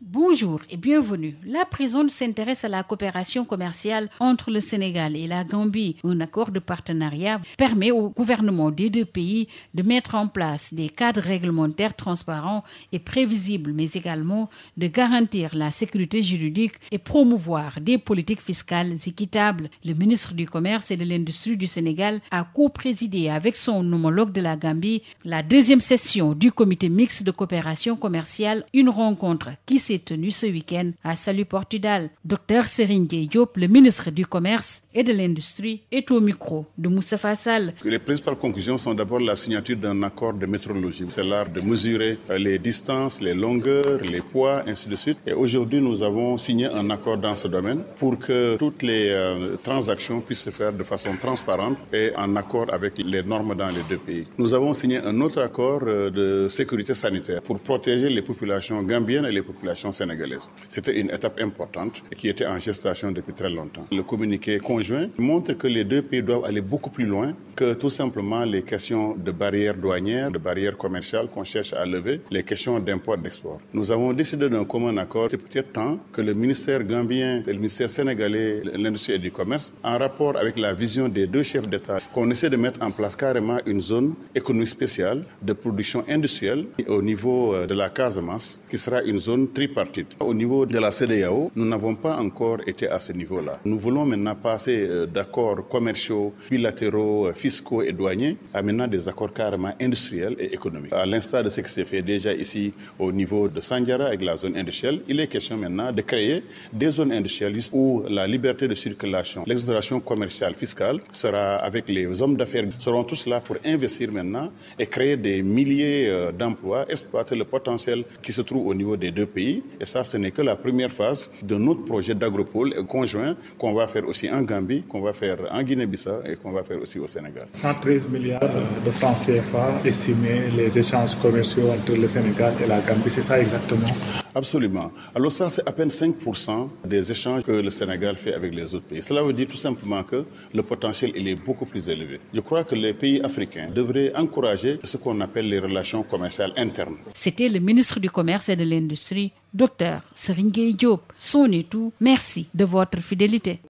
Bonjour et bienvenue. La présidente s'intéresse à la coopération commerciale entre le Sénégal et la Gambie. Un accord de partenariat permet au gouvernement des deux pays de mettre en place des cadres réglementaires transparents et prévisibles, mais également de garantir la sécurité juridique et promouvoir des politiques fiscales équitables. Le ministre du Commerce et de l'Industrie du Sénégal a co-présidé avec son homologue de la Gambie la deuxième session du comité mixte de coopération commerciale, une rencontre qui s'est tenue ce week-end à Saly Portudal. Dr Serigne Gueye Diop, le ministre du Commerce et de l'Industrie, est au micro de Moustapha Sall. Les principales conclusions sont d'abord la signature d'un accord de métrologie. C'est l'art de mesurer les distances, les longueurs, les poids, ainsi de suite. Et aujourd'hui, nous avons signé un accord dans ce domaine pour que toutes les transactions puissent se faire de façon transparente et en accord avec les normes dans les deux pays. Nous avons signé un autre accord de sécurité sanitaire pour protéger les populations gambiennes et les populations sénégalaises. C'était une étape importante qui était en gestation depuis très longtemps. Le communiqué conjoint montre que les deux pays doivent aller beaucoup plus loin que tout simplement les questions de barrières douanières, de barrières commerciales qu'on cherche à lever, les questions d'import-d'export. Nous avons décidé d'un commun accord. C'est peut-être temps que le ministère gambien et le ministère sénégalais de l'Industrie et du Commerce, en rapport avec la vision des deux chefs d'État, qu'on essaie de mettre en place carrément une zone économique spéciale de production industrielle au niveau de la Casamance, qui sera une zone tripartite. Au niveau de la CEDEAO, nous n'avons pas encore été à ce niveau-là. Nous voulons maintenant passer d'accords commerciaux, bilatéraux, fiscaux et douaniers à maintenant des accords carrément industriels et économiques. À l'instar de ce qui s'est fait déjà ici au niveau de Sandiara avec la zone industrielle, il est question maintenant de créer des zones industrielles où la liberté de circulation, l'exonération commerciale fiscale sera avec les hommes d'affaires, seront tous là pour investir maintenant et créer des milliers d'emplois, exploiter le potentiel qui se trouve au niveau des deux pays. Et ça, ce n'est que la première phase de notre projet d'agropole conjoint qu'on va faire aussi en Gambie, qu'on va faire en Guinée-Bissau et qu'on va faire aussi au Sénégal. 113 milliards de francs CFA estimés les échanges commerciaux entre le Sénégal et la Gambie, c'est ça exactement? Absolument. Alors ça, c'est à peine 5% des échanges que le Sénégal fait avec les autres pays. Cela veut dire tout simplement que le potentiel, il est beaucoup plus élevé. Je crois que les pays africains devraient encourager ce qu'on appelle les relations commerciales internes. C'était le ministre du Commerce et de l'Industrie, Dr Serigne Gueye Diop. Son et tout, merci de votre fidélité.